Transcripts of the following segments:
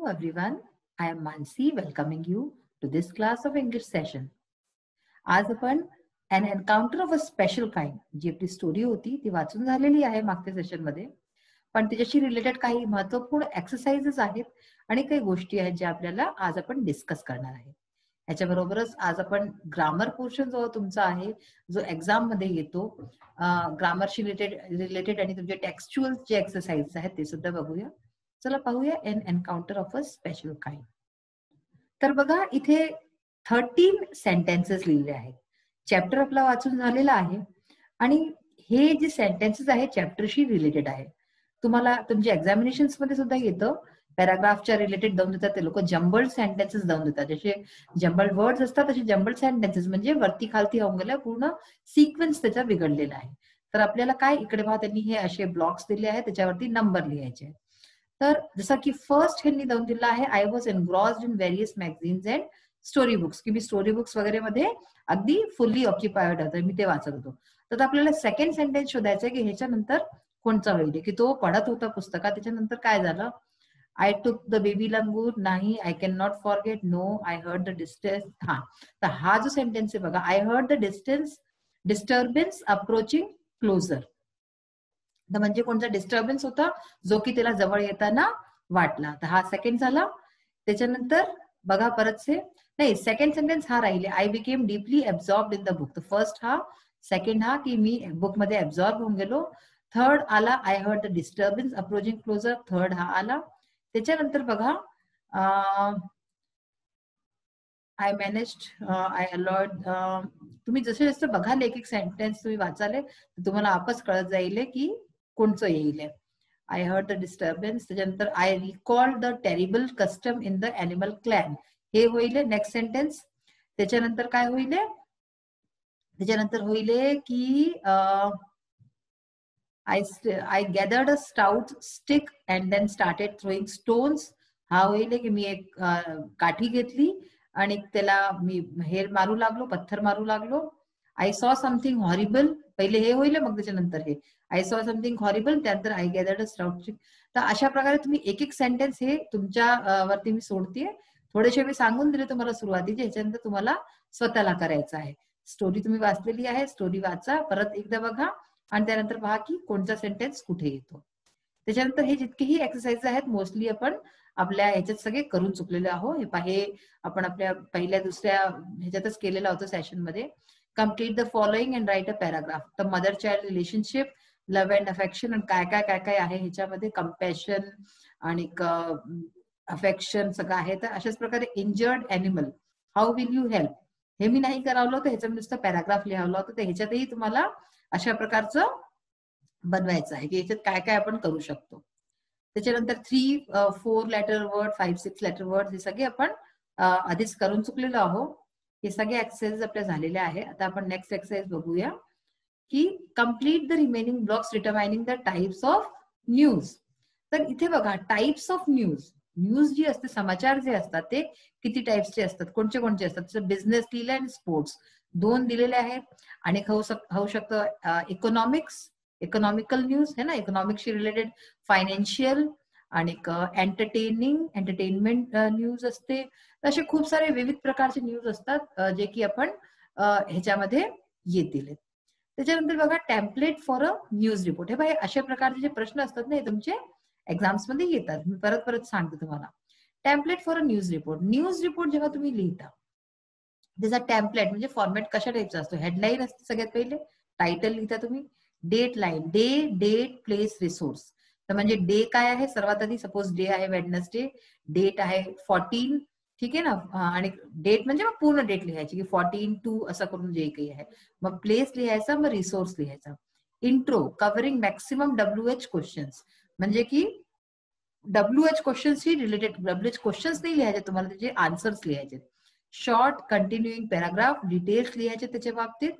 everyone. I am Mansi welcoming you to this class of English session. आज आपण an encounter of a special kind जी आपली story होती ती वाचून झालेली आहे मागच्या सेशन मध्ये, पण त्याच्याशी रिलेटेड काही महत्वपूर्ण एक्सरसाइजेस आहेत आणि काही गोष्टी आहेत ज्या आपल्याला आज आपण डिस्कस करणार आहे. याच्याबरोबरच आज आपण ग्रामर पोर्शन जो तुमचा आहे जो एक्झाम मध्ये येतो, ग्रामरशी रिलेटेड आणि तुमचे टेक्स्च्युअल जे एक्सरसाइजेस आहेत ते सुद्धा बघूया. चला पाहूया an encounter of a special kind. तर बघा इथे 13 सेंटेन्सेस लिहिले आहेत. चॅप्टर आपला वाचून झालेला आहे आणि हे जे सेंटेन्सेस आहेत चॅप्टरशी रिलेटेड आहे. तुम्हाला तुमच्या एक्झामिनेशन्स मध्ये सुद्धा येतं, पॅराग्राफच्या रिलेटेड जाऊन देतात ते लोक, जम्बल्ड सेंटेन्सेस जाऊन देतात. जसे जम्बल्ड वर्ड्स असतात तसे जम्बल्ड सेंटेन्सेस म्हणजे वरती खालती होऊन गेल्या, पूर्ण सिक्वेन्स त्याचा बिघडलेला आहे. तर आपल्याला काय इकडे पहा, त्यांनी हे असे ब्लॉक्स दिले आहेत, त्याच्यावरती नंबर लिहायचे आहेत. तर जसं की फर्स्ट ह्यांनी जाऊन दिला आहे, I was engrossed in various magazines and story books, की मी स्टोरी बुक्स वगैरे मध्ये अगदी फुल्ली ऑक्युपायड होतो, मी ते वाचत होतो. तर आपल्याला सेकंड सेंटेन्स शोधायचं आहे की ह्याच्यानंतर कोणचा होईल, की तो पढत होता पुस्तकात, त्याच्यानंतर काय झालं. I took the baby langur, नाही. I can not forget, no. I heard the distance, हा. तर हा जो सेंटेन्स आहे बघा, I heard the disturbance approaching closer, तर म्हणजे कोणता डिस्टर्बन्स होता जो की त्याला जवळ येताना वाटला. तर हा सेकंड झाला. त्याच्यानंतर बघा परतसे नाही, सेकंड सेंटेन्स हा राहिले, I became deeply absorbed in the book. तर फर्स्ट हा, सेकंड हा की मी बुक मध्ये एब्झॉर्ब होऊन गेलो. थर्ड आला, I heard the disturbance approaching closer, third हा आला. त्याच्यानंतर बघा आय मॅनेज्ड, आय अलॉड. तुम्ही जसे जसे बघाल एक एक सेंटेन्स तुम्ही वाचाले तुम्हाला आपच कळत जाईल की कोणचं येईल. आय हर्ड द डिस्टर्बन्स, त्याच्यानंतर I recall the terrible custom in the animal clan, हे होईल नेक्स्ट सेंटेन्स. त्याच्यानंतर काय होईल, त्याच्यानंतर होईल की I gathered a stout stick and then started throwing stones, हा होईल की मी एक काठी घेतली आणि त्याला मी हे मारू लागलो, पत्थर मारू लागलो. आय सॉ समथिंग हॉरिबल, पहिले हे होईल मग त्याच्यानंतर हे आय सॉ समथिंग हॉरिबल, त्यानंतर I gathered a stout stick. तर अशा प्रकारे तुम्ही एक एक सेंटेन्स हे तुमच्या वरती मी सोडतेय. थोडेसे मी सांगून दिले तुम्हाला सुरुवातीचे, ह्याच्यानंतर तुम्हाला स्वतःला करायचं आहे. स्टोरी तुम्ही वाचलेली आहे, स्टोरी वाचा, परत एकदा बघा आणि त्यानंतर पहा की कोणता सेंटेन्स कुठे येतो. त्याच्यानंतर हे जितकेही एक्सरसाइज आहेत मोस्टली आपण आपल्या ह्याच्यात सगळे करून चुकलेले आहोत. हे आपण आपल्या पहिल्या दुसऱ्या ह्याच्यातच केलेलं होतं सेशन मध्ये. Complete the following and write a paragraph. तर mother child relationship, love and affection आणि काय काय काय काय आहे ह्याच्यामध्ये, कम्पॅशन आणि अफेक्शन सगळं आहे. तर अशाच प्रकारे injured animal, how will you help, हे मी नाही करावलं होतं, ह्याचं नुसतं पॅराग्राफ लिहावलं होतं. तर ह्याच्यातही तुम्हाला अशा प्रकारचं बनवायचं आहे की याच्यात काय काय आपण करू शकतो. त्याच्यानंतर 3-4 लेटर वर्ड, 5-6 लेटर वर्ड, हे सगळे आपण आधीच करून चुकलेलो आहोत. हे सगळे एक्सरसाइज आपल्या झालेले आहे. आता आपण नेक्स्ट एक्सरसाइज बघूया की complete the remaining blocks determining the types of news. तर इथे बघा टाइप्स ऑफ न्यूज, न्यूज जी असते, समाचार जे असतात ते किती टाइप्सचे असतात, कोणते कोणते असतात. बिझनेस लिहिलं आणि स्पोर्ट्स दोन दिलेले आहेत. आणि होऊ शकतं इकॉनॉमिकल न्यूज है ना, इकॉनॉमिक्सशी रिलेटेड, फायनान्शियल आणि एंटरटेनमेंट न्यूज असते. असे खूप सारे विविध प्रकारचे न्यूज असतात जे की आपण ह्याच्यामध्ये येतील. त्याच्यानंतर बघा template for a news report. हे बघा अशा प्रकारचे जे प्रश्न असतात ना तुमचे एक्झाम्स मध्ये येतात. मी परत परत सांगते तुम्हाला. Template for a news report, news report जेव्हा तुम्ही लिहिता त्याचा टेम्पलेट म्हणजे फॉर्मॅट कशा टाईपचा असतो. हेडलाईन असते सगळ्यात पहिले, टायटल लिहिता तुम्ही, date line, day, date, place, resource. तर म्हणजे डे काय आहे, सर्वात आधी सपोज डे आहे वेडनेसडे, डेट आहे 14, ठीक आहे ना, आणि डेट म्हणजे मग पूर्ण डेट लिहायची की 14/2 असं करून जे काही आहे. मग प्लेस लिहायचा, मग रिसोर्स लिहायचा. Intro covering maximum WH questions, म्हणजे की WH क्वेश्चन्सशी रिलेटेड, WH क्वेश्चन्स नाही लिहायचे तुम्हाला, त्याचे आन्सर्स लिहायचे. शॉर्ट कंटिन्युइंग पॅराग्राफ, डिटेल्स लिहायचे त्याच्या बाबतीत.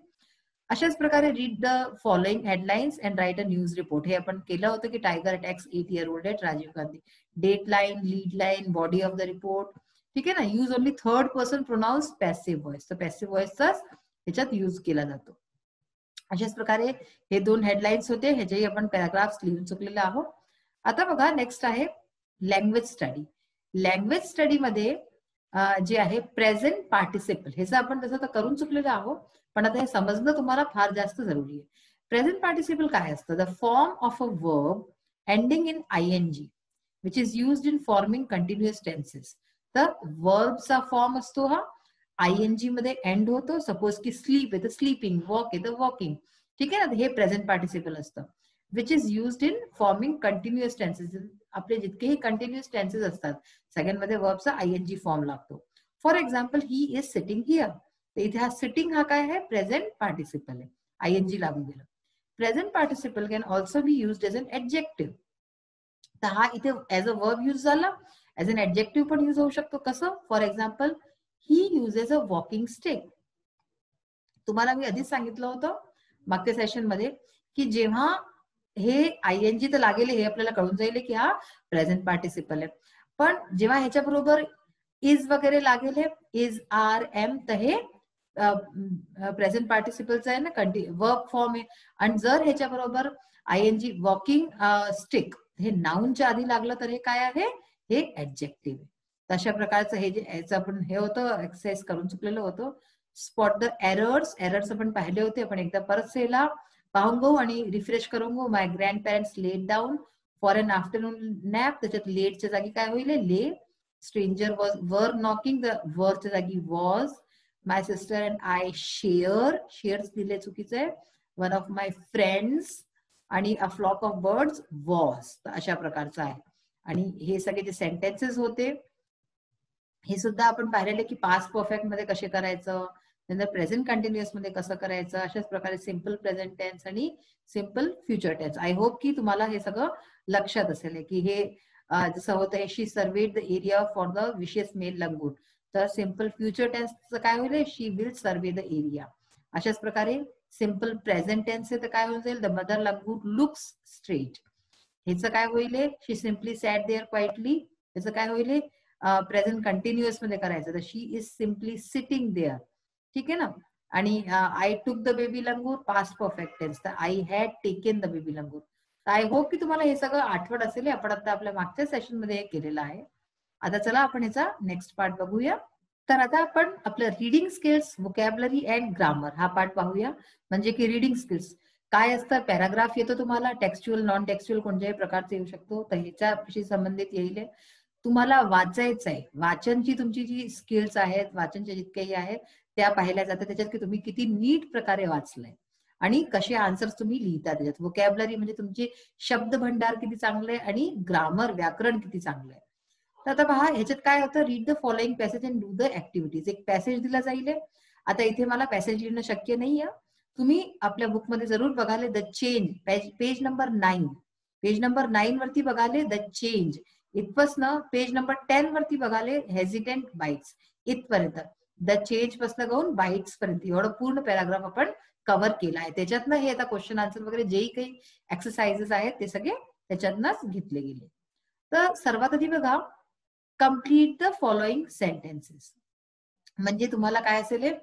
अशाच प्रकारे read the following headlines and write a news report. हे आपण केलं होतं की tiger attacks 8 year old at Rajiv Gandhi. Date line, lead line, body of the report, ठीक आहे ना. Use only third person pronouns passive voice, तर पॅसिव्ह व्हॉइसचाच ह्याच्यात यूज केला जातो. अशाच प्रकारे हे दोन हेडलाईन्स होते, ह्याच्याही आपण पॅराग्राफ्स लिहून चुकलेले आहोत. आता बघा नेक्स्ट आहे लँग्वेज स्टडी. लँग्वेज स्टडीमध्ये जे आहे प्रेझेंट पार्टिसिपल, ह्याचं आपण तसं तर करून चुकलेलं आहोत, पण आता हे समजणं तुम्हाला फार जास्त जरुरी आहे. प्रेझेंट पार्टिसिपल काय असतं? The form of a verb ending in आयएनजी which is used in forming continuous tenses. तर वर्बचा फॉर्म असतो हा, आयएनजी मध्ये एंड होतो. सपोज की स्लीप आहे तर स्लीपिंग, वॉक आहे तर वॉकिंग. ठीक आहे ना, हे प्रेझेंट पार्टिसिपल असतं. Which is used in forming continuous tenses. आपले जितकेही कंटिन्युअस टेन्सेस असतात सगळ्यांमध्ये वर्बचा आयएनजी फॉर्म लागतो. For example, he is sitting here. तर इथे हा सिटिंग हा काय आहे? प्रेझेंट पार्टिसिपल आहे, आयएनजी लागून गेलं. Present participle can also be used as an adjective. तर हा इथे ऍज अ वर्ब युज झाला, ऍज अन एडजेक्टिव्ह पण युज होऊ शकतो. कसं? For example, he uses a walking stick. तुम्हाला मी आधीच सांगितलं होतं मागच्या सेशन मध्ये की जेव्हा हे आयएनजी तर लागेल हे आपल्याला कळून जाईल की हा प्रेझेंट पार्टिसिपल आहे, पण जेव्हा ह्याच्याबरोबर इज वगैरे लागेल, हे इज, आर, एम, तर हे प्रेझेंट पार्टिसिपलचं आहे ना, वर्ब फॉर्म आहे. आणि जर ह्याच्याबरोबर आयएनजी वॉकिंग स्टिक हे नाउनच्या आधी लागलं तर हे काय आहे? हे ऍडजेक्टिव्ह आहे. तशा प्रकारचं हे जे याचं आपण हे होतं एक्सरसाइज करून चुकलेलं होतं. Spot the errors. एरर्स आपण पाहिले होते. आपण एकदा परत सेला पाहून घेऊ आणि रिफ्रेश करून घेऊ. My grandparents let down for an afternoon nap. त्याच्यात लेटच्या जागी काय होईल? ले. स्ट्रेंजर वर नॉकिंग, द वरच्या जागी was. My sister and I share. Shares दिले चुकीचं आहे. वन ऑफ माय फ्रेंड्स आणि a flock of birds was. अशा प्रकारचं आहे. आणि हे सगळे जे सेंटेन्सेस होते हे सुद्धा आपण पाहिलेले की पास्ट परफेक्ट मध्ये कसे करायचं, नंतर प्रेझेंट कंटिन्युअस मध्ये कसं करायचं, अशाच प्रकारे सिम्पल प्रेझेंट टेन्स आणि simple future tense. I hope की तुम्हाला हे सगळं लक्षात असेल की हे जसं होतं she surveyed the area for the vicious male langur. तर सिम्पल फ्युचर टेन्सचं काय होईल? She will survey the area. अशाच प्रकारे सिम्पल प्रेझेंट टेन्स तर काय होऊन जाईल? The mother langur looks straight. ह्याचं काय होईल? She simply sat there quietly. त्याचं काय होईल? प्रेझेंट कंटिन्युअस मध्ये करायचं, तर she is simply sitting there. ठीक आहे ना. आणि I took the baby langur past perfect tense, तर I had taken the baby langur. I hope की तुम्हाला हे सगळं आठवत असेल. आपण आता आपल्या मागच्या सेशन मध्ये हे केलेलं आहे. आता चला आपण ह्याचा नेक्स्ट पार्ट बघूया. तर आता आपण आपलं reading skills, vocabulary and grammar हा पार्ट पाहूया. म्हणजे की रिडिंग स्किल्स काय असतं? पॅराग्राफ येतो तुम्हाला, टेक्स्च्युअल नॉन टेक्स्च्युअल कोणत्याही प्रकारचे येऊ शकतो, तर ह्याच्याशी संबंधित येईल. तुम्हाला वाचायचं आहे. वाचनची तुमची जी स्किल्स आहेत, वाचनचे जितकेही आहेत त्या पाहिल्या जातात त्याच्यात की तुम्ही किती नीट प्रकारे वाचलंय आणि कसे आन्सर्स तुम्ही लिहिता त्याच्यात. व्होकॅब्युलरी म्हणजे तुमचे शब्द भंडार किती चांगले आहे आणि ग्रामर व्याकरण किती चांगलं आहे. तर आता पहा ह्याच्यात काय होतं? Read the following passage and do the activities. एक पॅसेज दिला जाईल. आता इथे मला पॅसेज लिहिणं शक्य नाहीये. तुम्ही आपल्या बुकमध्ये जरूर बघाले the change, page number 9. Page number 9 वरती बघाले द चेंज. इथपासनं पेज नंबर 10 वरती बघाले हेजिटेंट बाईट्स. इथपर्यंत द चेंज पासून घेऊन बाईट्स पर्यंत एवढं पूर्ण पॅराग्राफ आपण कव्हर केला आहे. त्याच्यातनं हे आता क्वेश्चन आन्सर वगैरे जेही काही एक्सरसाइजेस आहेत ते सगळे त्याच्यातनंच घेतले गेले. तर सर्वात आधी बघा, कम्प्लीट द फॉलोइंग सेंटेन्सेस. म्हणजे तुम्हाला काय असेल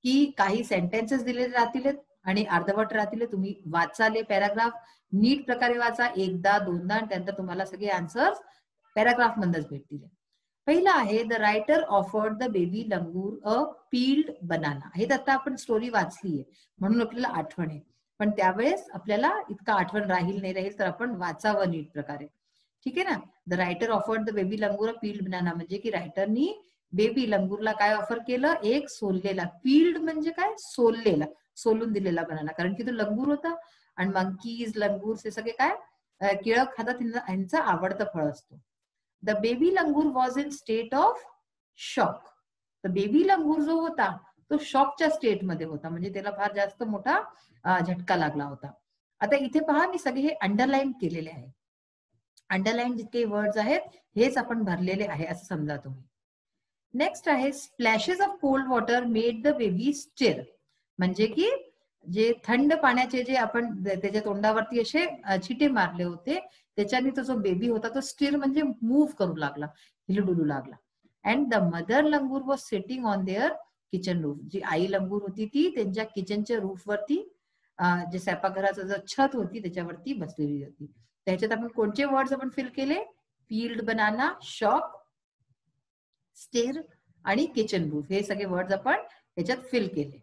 की काही सेंटेन्सेस दिलेले राहतील आणि अर्धवट राहतील. तुम्ही वाचाले पॅराग्राफ नीट प्रकारे वाचा, एकदा दोनदा, आणि त्यानंतर तुम्हाला सगळे आन्सर्स पॅराग्राफ मध्येच भेटतील. पहिला आहे the writer offered the baby langur a peeled banana. हे आता आपण स्टोरी वाचलीये म्हणून आपल्याला आठवण आहे, पण त्यावेळेस आपल्याला इतका आठवण राहील नाही राहील तर आपण वाचावं नीट प्रकारे. ठीक आहे ना. The writer offered the baby langur a peeled banana म्हणजे की रायटरनी बेबी लंगूरला काय ऑफर केलं? एक सोललेला. पील्ड म्हणजे काय? सोललेला, सोलून दिलेला बनाना. कारण की तो लंगूर होता आणि मंकीज, लंगूर हे सगळे काय केळं खातात, यांचं आवडतं फळ असतो. The baby langur was in state of shock. तर बेबी लंगूर जो होता तो शॉकच्या स्टेटमध्ये होता, म्हणजे त्याला फार जास्त मोठा झटका लागला होता. आता इथे पहा, मी सगळे हे अंडरलाईन केलेले आहे. अंडरलाईन जितके वर्ड्स आहेत हेच आपण भरलेले आहे असं समजा तुम्ही. नेक्स्ट आहे splashes of cold water made the baby stir. म्हणजे की जे थंड पाण्याचे जे आपण त्याच्या तोंडावरती असे छिटे मारले होते त्याच्याने तो जो बेबी होता तो स्टिर म्हणजे मूव्ह करू लागला, हिलडुलू लागला. And the mother langur was sitting on their kitchen roof. जी आई लंगूर होती ती त्यांच्या किचनच्या रूफवरती, जे स्वयंपाकघराचं जो छत होती त्याच्यावरती बसलेली होती. त्याच्यात आपण कोणते वर्ड्स आपण फिल केले? पील्ड बनाना, शॉक, स्टेअर आणि किचन रूफ हे सगळे वर्ड्स आपण याच्यात फिल केले.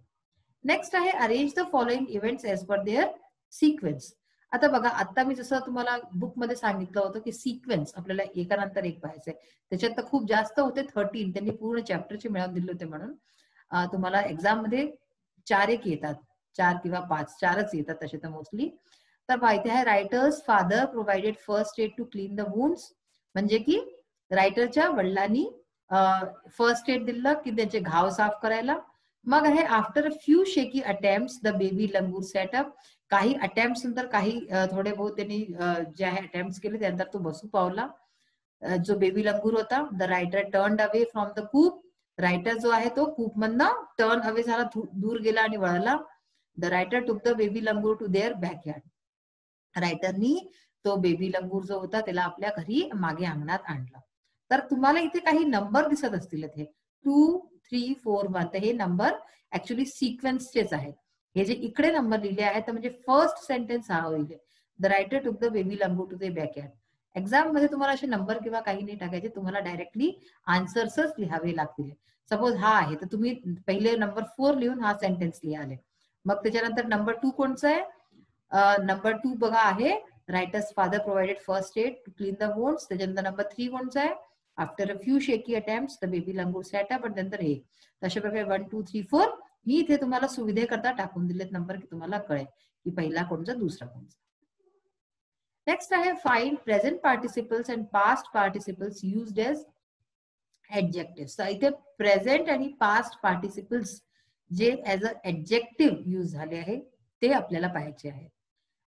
नेक्स्ट आहे arrange the following events as per their sequence. आता बघा, आता मी जसं तुम्हाला बुक मध्ये सांगितलं होतं की सिक्वेन्स आपल्याला एकानंतर एक पाहायचंय, त्याच्यात तर खूप जास्त होते 13, त्यांनी पूर्ण चॅप्टरचे मिळवून दिले होते. म्हणून तुम्हाला एक्झाम मध्ये 4 एक येतात, 4 किंवा 5, 4च येतात तसे तर मोस्टली. तर माहिती आहे writer's father provided first aid to clean the wounds, म्हणजे की रायटरच्या वडिलांनी फर्स्ट एड दिलं की त्याचे घाव साफ करायला. मग आहे after a few shaky attempts the baby langur setup. काही अटेम्प्ट्स नंतर काही थोडे बहुत त्यांनी जे आहे अटेम्प्ट्स केले त्यानंतर तो बसू पावला जो बेबी लंगूर होता. The writer turned away from the coop. Writer जो आहे तो कूप मधनं टर्न अवे झाला, दूर गेला आणि वळला. The writer took the baby langur to their backyard. रायटरनी तो बेबी लंगूर जो होता त्याला आपल्या घरी मागे अंगणात आणला. तर तुम्हाला इथे काही नंबर दिसत असतील, इथे 2, 3, 4, 1. तर हे नंबर ऍक्च्युली सिक्वेन्सचेच आहेत. हे जे इकडे नंबर लिहिले आहेत म्हणजे फर्स्ट सेंटेन्स हा होईल, the writer took the baby langur to the backyard. Exam मध्ये तुम्हाला असे नंबर किंवा काही नाही टाकायचे, तुम्हाला डायरेक्टली आन्सर्सच लिहावे लागतील. सपोज हा आहे तर तुम्ही पहिले नंबर 4 लिहून हा सेंटेन्स लिहाले. मग त्याच्यानंतर नंबर 2 कोणचं आहे? नंबर 2 बघा आहे writer's father provided first aid to clean the wounds. त्याच्यानंतर नंबर 3 कोणचं आहे? After a few shaky attempts the baby langur sat up. आणि नंतर हे अशा प्रकारे 1, 2, 3, 4 मी इथे तुम्हाला सुविधेकरता टाकून दिलेत नंबर की तुम्हाला कळेल की पहिला कोणचा दुसरा कोणचा. नेक्स्ट आहे find present participles and past participles used as adjective. तर इथे प्रेझेंट आणि पास्ट पार्टिसिपल्स जे ऍज अ ऍडजेक्टिव्ह युज झाले आहे ते आपल्याला पाहायचे आहे.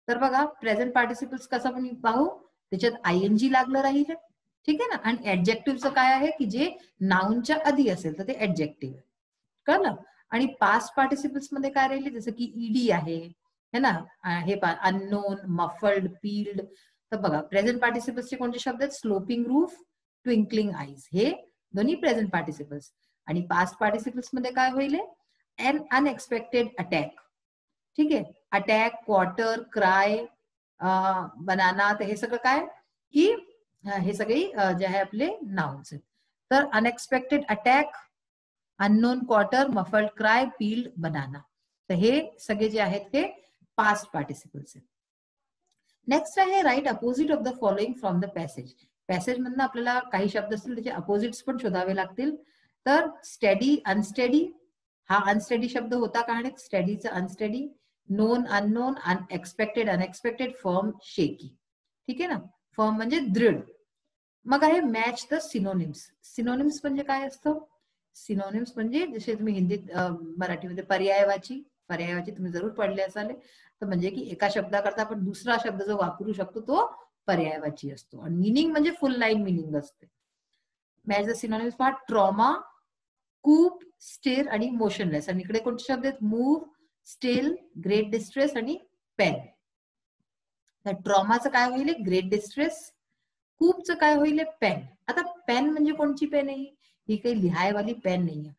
तर बघा प्रेझेंट पार्टिसिपल्स कसं पण पाहू, त्याच्यात आयएनजी लागलं राहील, ठीक आहे ना. आणि ऍडजेक्टिव्हचं काय आहे की जे नाउनच्या आधी असेल तर ते ऍडजेक्टिव्ह आहे, कळलं. आणि पास्ट पार्टिसिपल्स मध्ये काय राहिले, जसं की ईडी आहे है ना, हे अननोन, मफल्ड, पील्ड. तर बघा प्रेझेंट पार्टिसिपल्सचे कोणते शब्द आहेत? स्लोपिंग रूफ, ट्विंकलिंग आईज, हे दोन्ही प्रेझेंट पार्टिसिपल्स. आणि पास्ट पार्टिसिपल्स मध्ये काय होईल? एन अनएक्सपेक्टेड अटॅक, ठीक आहे. अटॅक, क्वार्टर, क्राय, बनाना, तर हे सगळं काय की हे सगळे जे आहे आपले नाउन्स आहेत. तर unexpected attack, unknown quarter, muffled cry, peeled, banana, तर हे सगळे जे आहेत ते पास्ट पार्टिसिपल्स आहेत. नेक्स्ट आहे write opposite of the following from the passage. Passage मधनं आपल्याला काही शब्द असतील त्याचे अपोजिट्स पण शोधावे लागतील. तर स्टेडी, अनस्टेडी, हा अनस्टेडी शब्द होता का? आणि स्टेडीचं unsteady, known, unknown, unexpected, unexpected, firm, shaky, ठीक आहे ना. फर्म म्हणजे दृढ. मग आहे मॅच द सिनोनिम्स. सिनोनिम्स म्हणजे काय असतं? सिनोनिम्स म्हणजे जसे तुम्ही हिंदीत मराठीमध्ये पर्यायवाची तुम्ही जरूर पडले असाल. तर म्हणजे की एका शब्दाकरता आपण दुसरा शब्द जो वापरू शकतो तो पर्यायवाची असतो. आणि मिनिंग म्हणजे फुल लाईन मिनिंग असते. मॅच द सिनोनिम्स पहा, ट्रॉमा, कूप, स्टेर आणि मोशनलेस. आणि इकडे कोणते शब्द आहेत? मूव्ह, स्टिल, ग्रेट डिस्ट्रेस आणि पेन. तर ट्रॉमाचं काय होईल? Great distress. कूपचं काय होईल? पेन. आता पेन म्हणजे कोणची पेन आहे? ही काही लिहायवाली पेन नाहीये.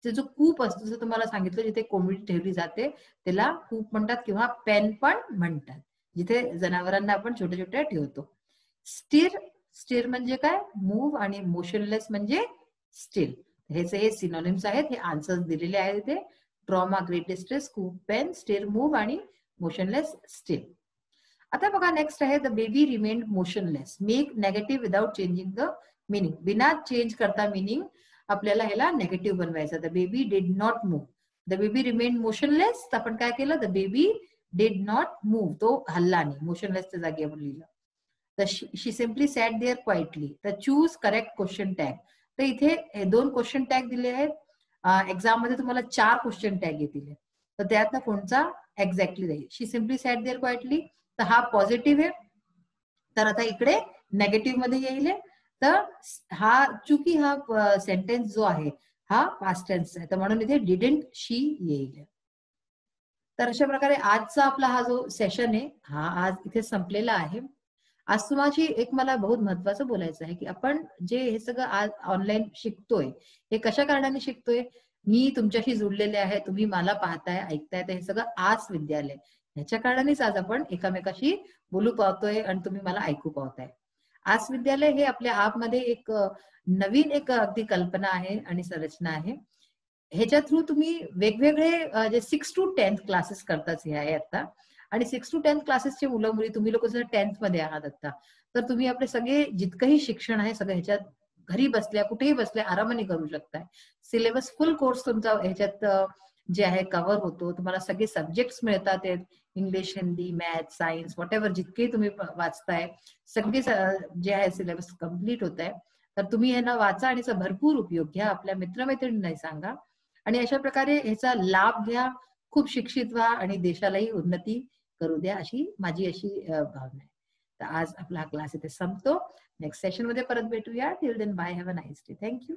जो कूप असतो, जसं तुम्हाला सांगितलं जिथे कोंबडी ठेवली जाते त्याला कूप म्हणतात किंवा पेन पण म्हणतात, जिथे जनावरांना आपण छोट्या छोट्या ठेवतो. स्टिर, स्टिर म्हणजे काय? मूव्ह. आणि मोशनलेस म्हणजे स्टिल. हे सिनोनिम्स आहेत, हे आन्सर्स दिलेले आहेत इथे. ट्रॉमा, ग्रेट डिस्ट्रेस, कूप, पेन, स्टिर, मूव्ह आणि मोशनलेस, स्टिल. आता बघा नेक्स्ट आहे the baby remained motionless. Make negative without changing the meaning. बिना चेंज करता मिनिंग आपल्याला ह्याला नेगेटिव्ह बनवायचं. The baby did not move. The baby remained motionless, तर आपण काय केलं? The baby did not move, तो हल्ला नाही, मोशनलेसच्या जागी आपण लिहिलं. तर शी सिम्पली सॅट देअर क्वाइटली. तर चूज करेक्ट क्वेश्चन टॅग. तर इथे 2 क्वेश्चन टॅग दिले आहेत. एक्झाम मध्ये तुम्हाला 4 क्वेश्चन टॅग येतील, तर त्यातला कोणचा एक्झॅक्टली राहील? शी सिम्पली सॅट देअर क्वाइटली, तर हा पॉझिटिव्ह आहे. तर आता इकडे नेगेटिव्ह मध्ये येईल. तर हा चुकी हा सेंटेन्स जो आहे हा पास्ट टेन्स आहे, तर म्हणून इथे डिडंट शी येईल. तर अशा प्रकारे आजचा आपला हा जो सेशन आहे हा आज इथे संपलेला आहे. आज तुम्हाला एक मला बहुत महत्वाचं बोलायचं आहे की आपण जे हे सगळं आज ऑनलाईन शिकतोय हे कशा कारणाने शिकतोय? मी तुमच्याशी जुडलेले आहे, तुम्ही मला पाहताय, ऐकताय, तर हे सगळं आस विद्यालय ह्याच्या कारणानेच आज आपण एकामेकाशी बोलू पाहतोय आणि तुम्ही मला ऐकू पाहताय. आस विद्यालय हे आपल्या आपमध्ये एक नवीन एक अगदी कल्पना आहे आणि संरचना आहे. ह्याच्या थ्रू तुम्ही वेगवेगळे जे 6 to 10th क्लासेस करताच हे आहे आता. आणि 6 to 10th क्लासेसचे मुलं मुली, तुम्ही लोक जर 10th मध्ये आहात आता, तर तुम्ही आपले सगळे जितकंही शिक्षण आहे सगळं ह्याच्यात घरी बसल्या कुठेही बसल्या आरामाने करू शकताय. सिलेबस फुल कोर्स तुमचा ह्याच्यात जे आहे कव्हर होतो. तुम्हाला सगळे सब्जेक्ट्स मिळतात. English, Hindi, math, science, whatever जितके तुम्ही वाचताय सगळे जे आहे सिलेबस कम्प्लीट होत आहे. तर तुम्ही यांना वाचा आणि याचा भरपूर उपयोग घ्या. आपल्या मित्रमैत्रिणींना सांगा आणि अशा प्रकारे ह्याचा लाभ घ्या. खूप शिक्षित व्हा आणि देशालाही उन्नती करू द्या, अशी माझी अशी भावना आहे. तर आज आपला हा क्लास इथे संपतो. नेक्स्ट सेशन मध्ये परत भेटूया. Till then bye, have a nice day. Thank you.